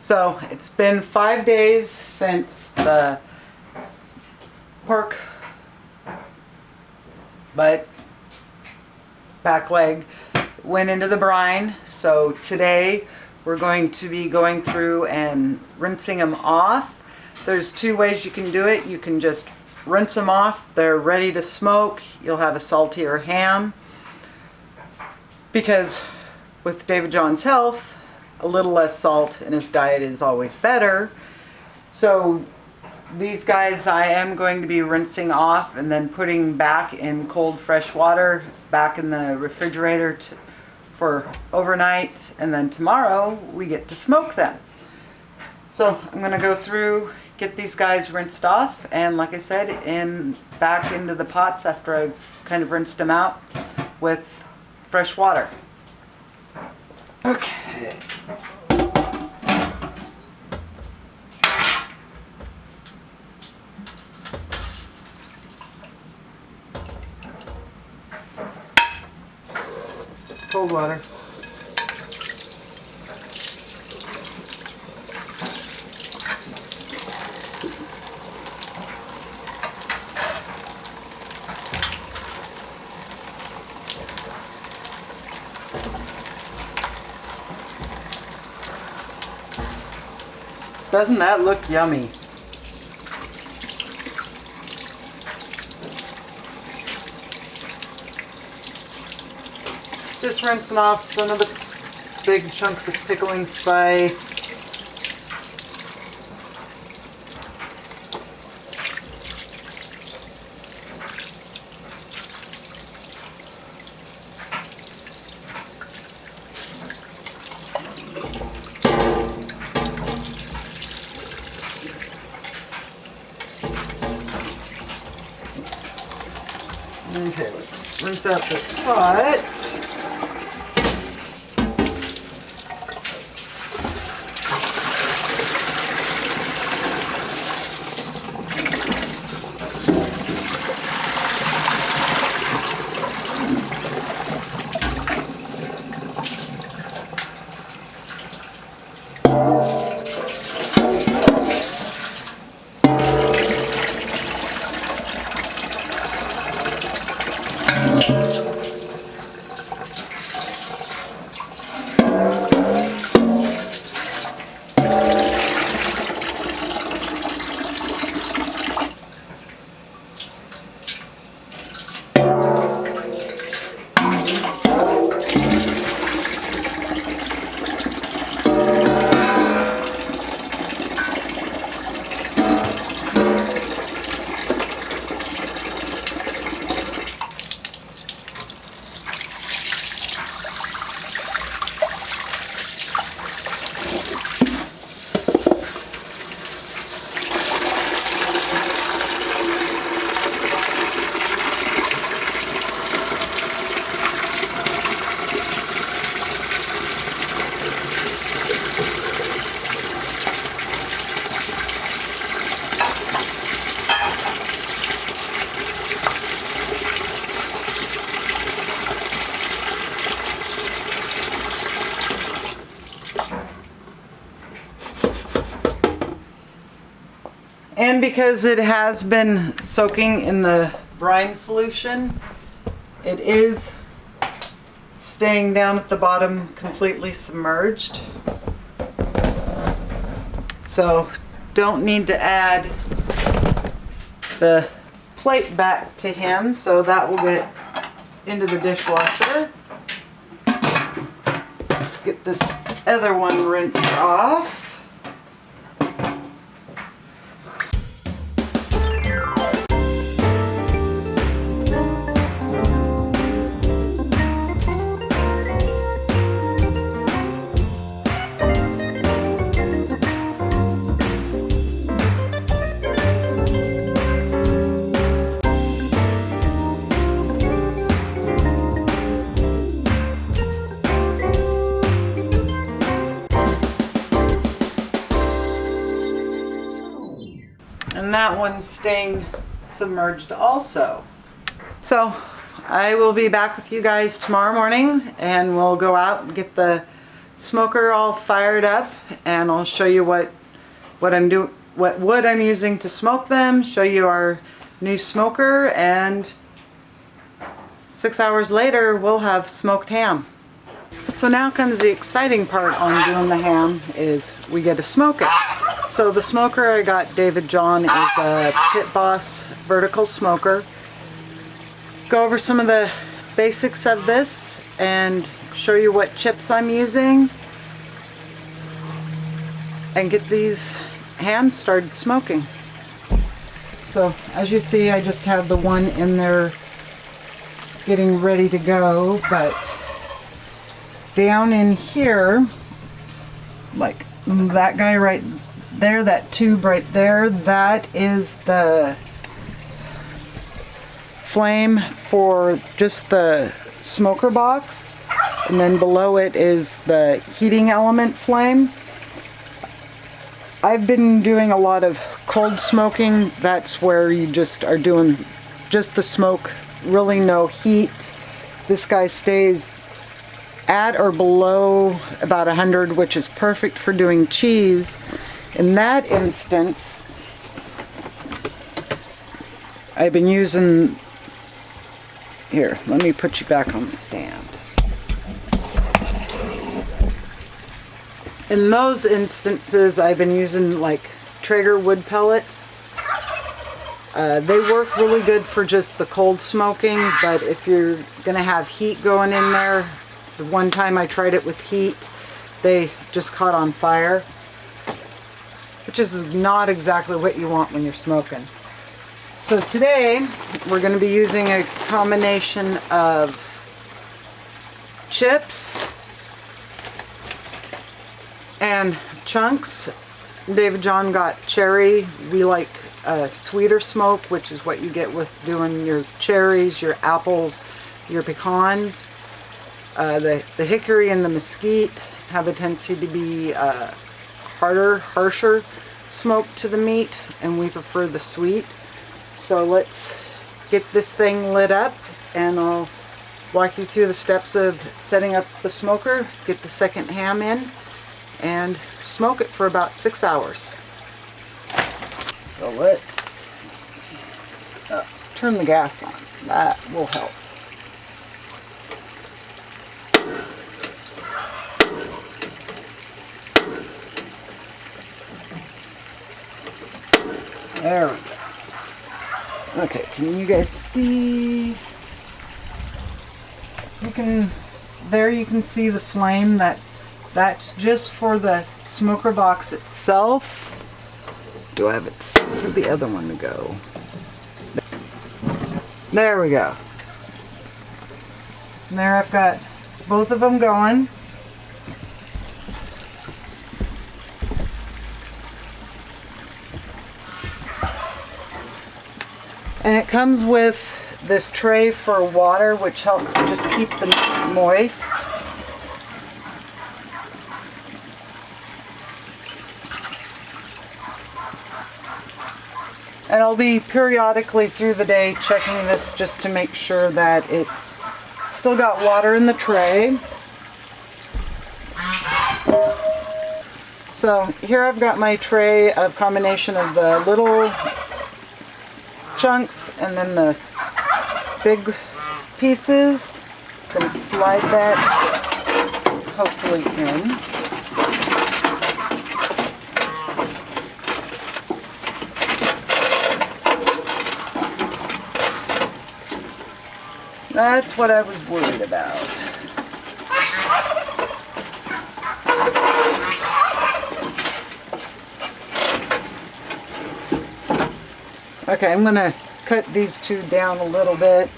So it's been 5 days since the pork butt back leg went into the brine. So today we're going to be going through and rinsing them off. There's two ways you can do it. You can just rinse them off. They're ready to smoke. You'll have a saltier ham. Because with David John's health, a little less salt in his diet is always better. So these guys I am going to be rinsing off and then putting back in cold fresh water back in the refrigerator for overnight, and then tomorrow we get to smoke them. So I'm going to go through, get these guys rinsed off, and like I said, back into the pots after I've kind of rinsed them out with fresh water. Okay. Cold water. Doesn't that look yummy? Just rinsing off some of the big chunks of pickling spice. Okay, let's rinse out this pot. And because it has been soaking in the brine solution, it is staying down at the bottom completely submerged. So don't need to add the plate back to him, so that will get into the dishwasher. Let's get this other one rinsed off. And that one's staying submerged also. So I will be back with you guys tomorrow morning, and we'll go out and get the smoker all fired up, and I'll show you what wood I'm using to smoke them, show you our new smoker, and 6 hours later we'll have smoked ham. So now comes the exciting part on doing the ham, is we get to smoke it. So the smoker I got David John is a Pit Boss vertical smoker. Go over some of the basics of this and show you what chips I'm using and get these hams started smoking. So as you see, I just have the one in there getting ready to go, but down in here, like that guy right there, that tube right there, that is the flame for just the smoker box, and then below it is the heating element flame. I've been doing a lot of cold smoking. That's where you just are doing just the smoke, really no heat. This guy stays at or below about 100, which is perfect for doing cheese. In that instance, I've been using, here, let me put you back on the stand. In those instances, I've been using like Traeger wood pellets. They work really good for just the cold smoking, but if you're gonna have heat going in there, the one time I tried it with heat, they just caught on fire, which is not exactly what you want when you're smoking. So today, we're going to be using a combination of chips and chunks. David John got cherry. We like sweeter smoke, which is what you get with doing your cherries, your apples, your pecans. The hickory and the mesquite have a tendency to be harsher smoke to the meat, and we prefer the sweet. So let's get this thing lit up, and I'll walk you through the steps of setting up the smoker, get the second ham in, and smoke it for about 6 hours. So let's turn the gas on. That will help. There we go. Okay, can you guys see? You can see the flame. That's just for the smoker box itself. Do I have it set for the other one to go? There we go. And there I've got both of them going. And it comes with this tray for water, which helps just keep the meat moist. And I'll be periodically through the day checking this just to make sure that it's still got water in the tray. So here I've got my tray of combination of the little chunks and then the big pieces. I'm going to slide that hopefully in. That's what I was worried about. Okay, I'm going to cut these two down a little bit.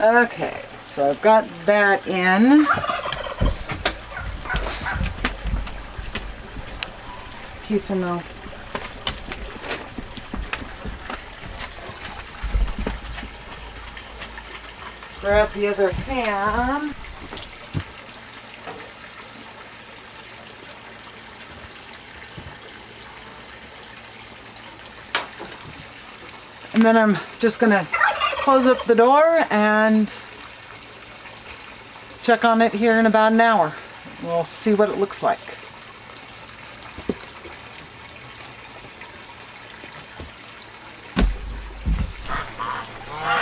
Okay, so I've got that in. Piece of milk. Grab the other ham. And then I'm just gonna close up the door and check on it here in about an hour. We'll see what it looks like.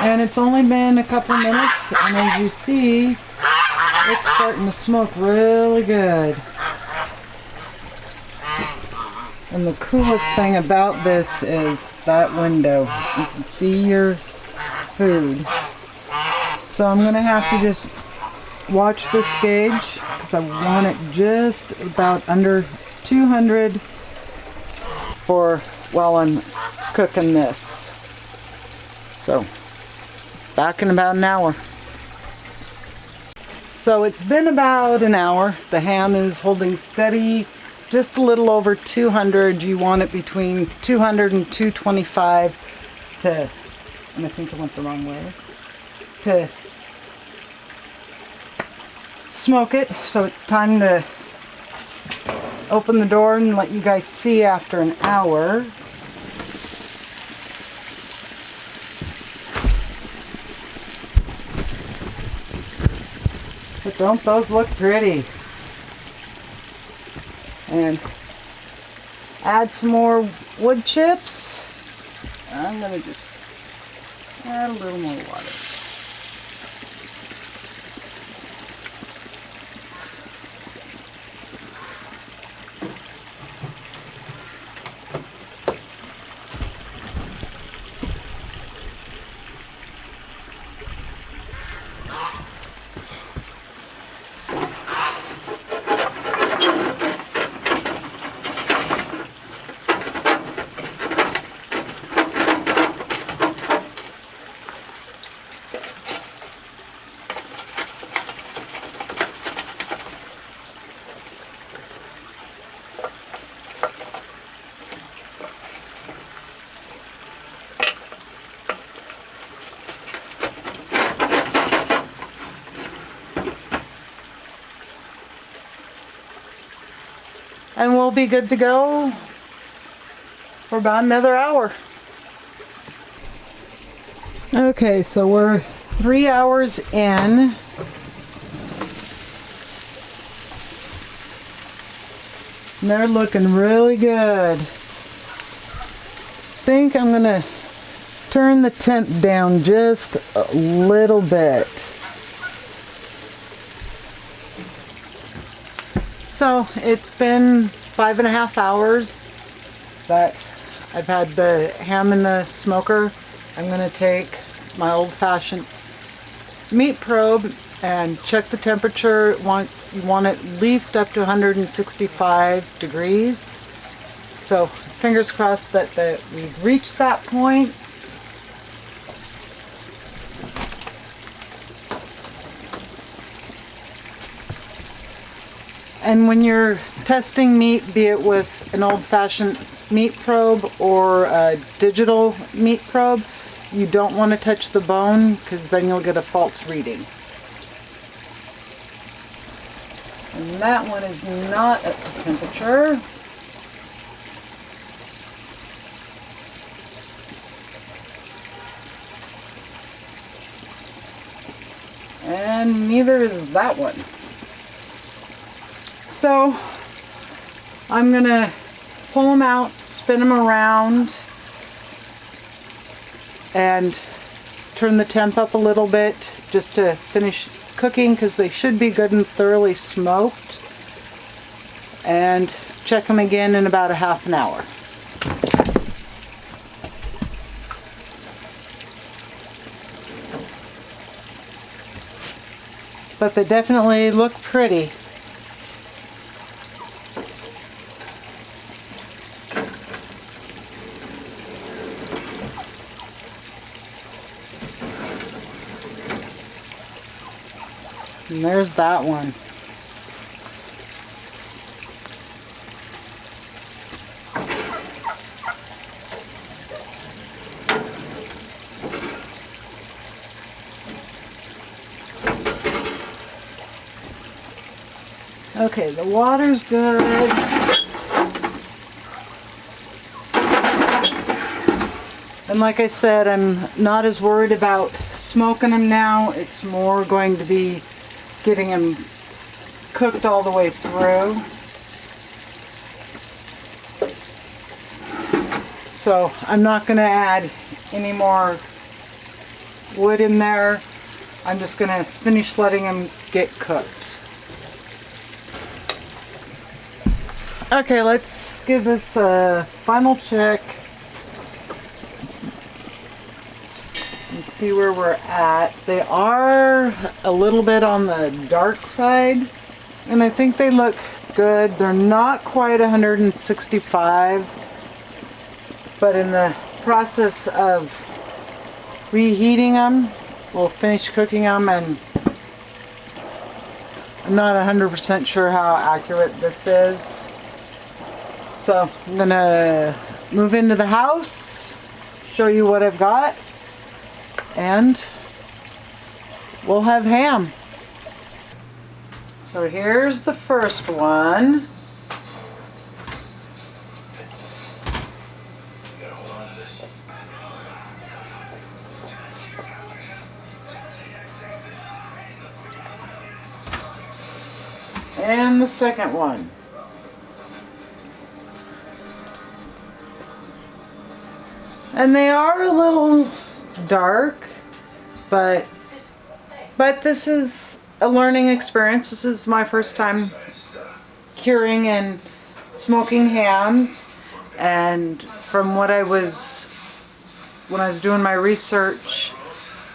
And it's only been a couple minutes, and as you see, it's starting to smoke really good. And the coolest thing about this is that window. You can see your food. So I'm gonna have to just watch this gauge because I want it just about under 200 for while I'm cooking this. So back in about an hour. So it's been about an hour. The ham is holding steady, just a little over 200. You want it between 200 and 225 to, and I think I went the wrong way, to smoke it. So it's time to open the door and let you guys see after an hour. But don't those look pretty? And add some more wood chips. I'm going to just add a little more water. And we'll be good to go for about another hour. Okay, so we're 3 hours in. And they're looking really good. I think I'm gonna turn the temp down just a little bit. So it's been 5.5 hours that I've had the ham in the smoker. I'm going to take my old-fashioned meat probe and check the temperature. You want at least up to 165 degrees. So fingers crossed that we've reached that point. And when you're testing meat, be it with an old-fashioned meat probe or a digital meat probe, you don't want to touch the bone because then you'll get a false reading. And that one is not at the temperature. And neither is that one. So I'm gonna pull them out, spin them around, and turn the temp up a little bit just to finish cooking because they should be good and thoroughly smoked. And check them again in about a half an hour. But they definitely look pretty. And there's that one. Okay, the water's good. And like I said, I'm not as worried about smoking them now. It's more going to be getting them cooked all the way through. So I'm not going to add any more wood in there. I'm just going to finish letting them get cooked. Okay, let's give this a final check and see where we're at. They are a little bit on the dark side, and I think they look good. They're not quite 165, but in the process of reheating them, we'll finish cooking them, and I'm not 100% sure how accurate this is. So I'm gonna move into the house, show you what I've got, and we'll have ham. So here's the first one. And the second one. And they are a little dark, but this is a learning experience. This is my first time curing and smoking hams, and from what when I was doing my research,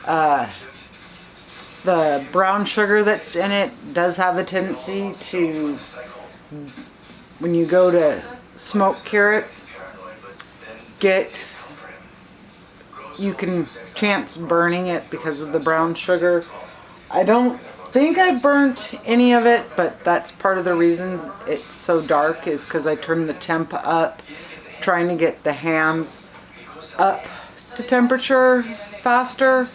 the brown sugar that's in it does have a tendency to, when you go to smoke cure it, you can chance burning it because of the brown sugar. I don't think I burnt any of it, but that's part of the reasons it's so dark is because I turned the temp up, trying to get the hams up to temperature faster.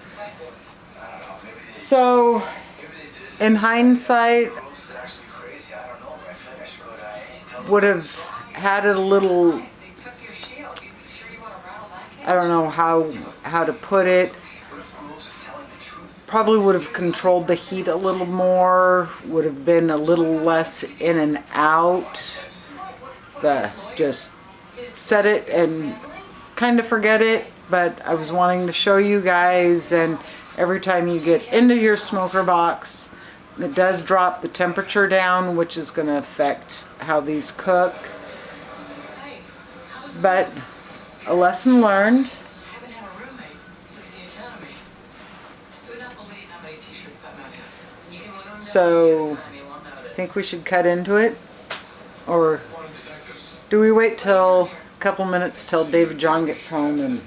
So in hindsight, would have had it a little, I don't know how to put it. Probably would have controlled the heat a little more, would have been a little less in and out. Just set it and kind of forget it, but I was wanting to show you guys, and every time you get into your smoker box, it does drop the temperature down, which is going to affect how these cook. But a lesson learned. So, I think we should cut into it, or do we wait till a couple minutes till David John gets home? And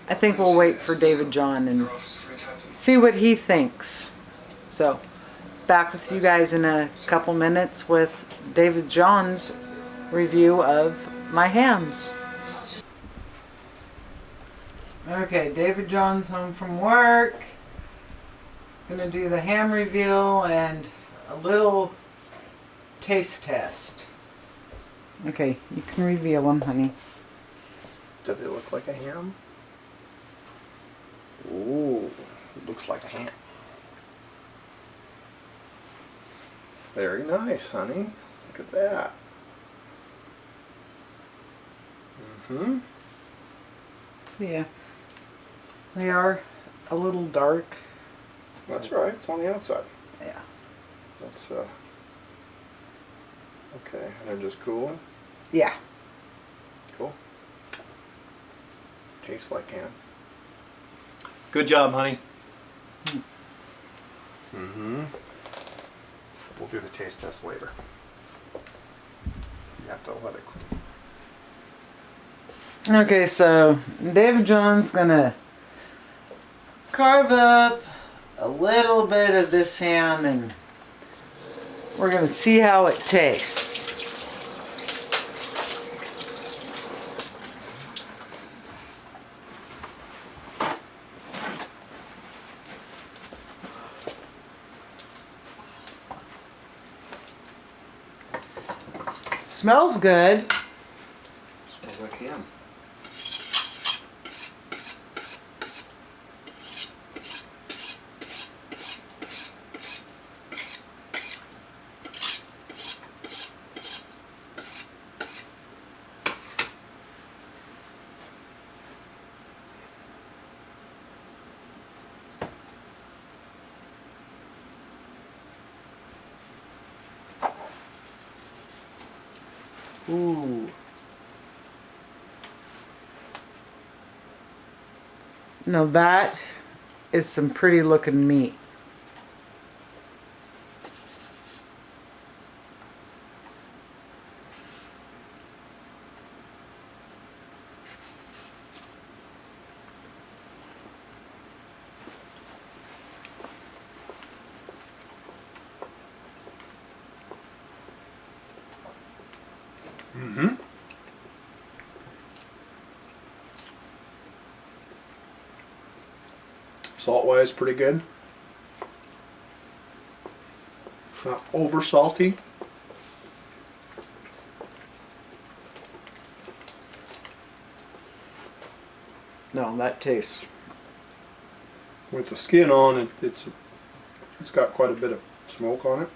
I think we'll wait for David John and see what he thinks. So, back with you guys in a couple minutes with David John's review of my hams. Okay, David John's home from work. Gonna do the ham reveal and a little taste test. Okay, you can reveal them, honey. Do they look like a ham? Ooh, looks like a ham. Very nice, honey. Look at that. Mm-hmm. So yeah, they are a little dark. That's right, it's on the outside. Yeah. That's, okay, and they're just cooling? Yeah. Cool. Tastes like ham. Good job, honey. Mm-hmm. We'll do the taste test later. You have to let it cool. Okay, so David John's gonna carve up a little bit of this ham and we're going to see how it tastes. Smells good. Smells like ham. Ooh. Now that is some pretty looking meat. Mm-hmm. Salt-wise, pretty good. Not over salty. No, that tastes. With the skin on, it's got quite a bit of smoke on it.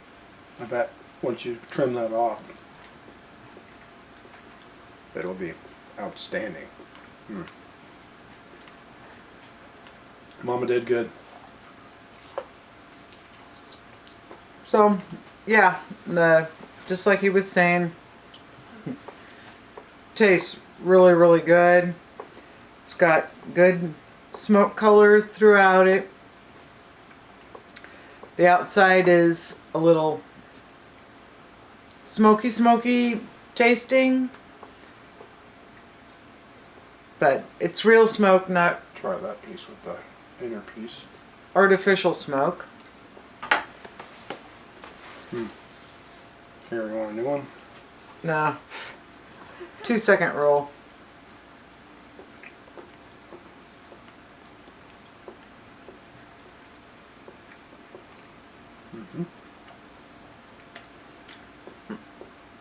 I bet once you trim that off, it'll be outstanding. Mama did good. So, yeah, just like he was saying, tastes really, really good. It's got good smoke color throughout it. The outside is a little smoky tasting, but it's real smoke, not Try that piece with the inner piece. artificial smoke. Here, you want a new one? Nah. 2-second roll.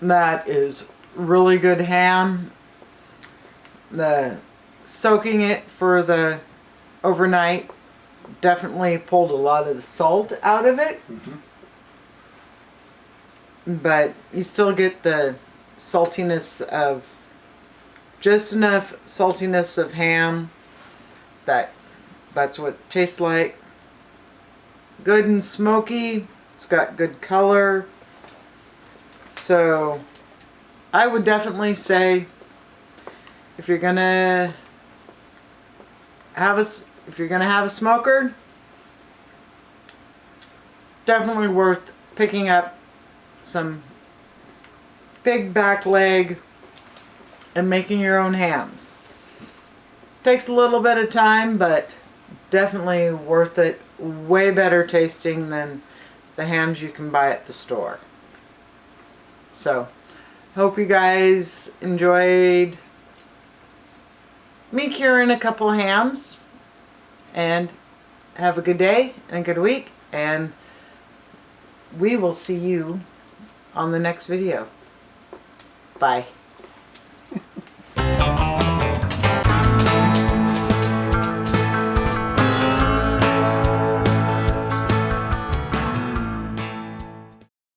That is really good ham. The soaking it for the overnight definitely pulled a lot of the salt out of it. But you still get the saltiness of, just enough saltiness of ham that's what it tastes like. Good and smoky. It's got good color. So I would definitely say if you're gonna have a smoker, definitely worth picking up some big back leg and making your own hams. Takes a little bit of time, but definitely worth it. Way better tasting than the hams you can buy at the store. So, hope you guys enjoyed me curing a couple hams, and have a good day and a good week, and we will see you on the next video. Bye.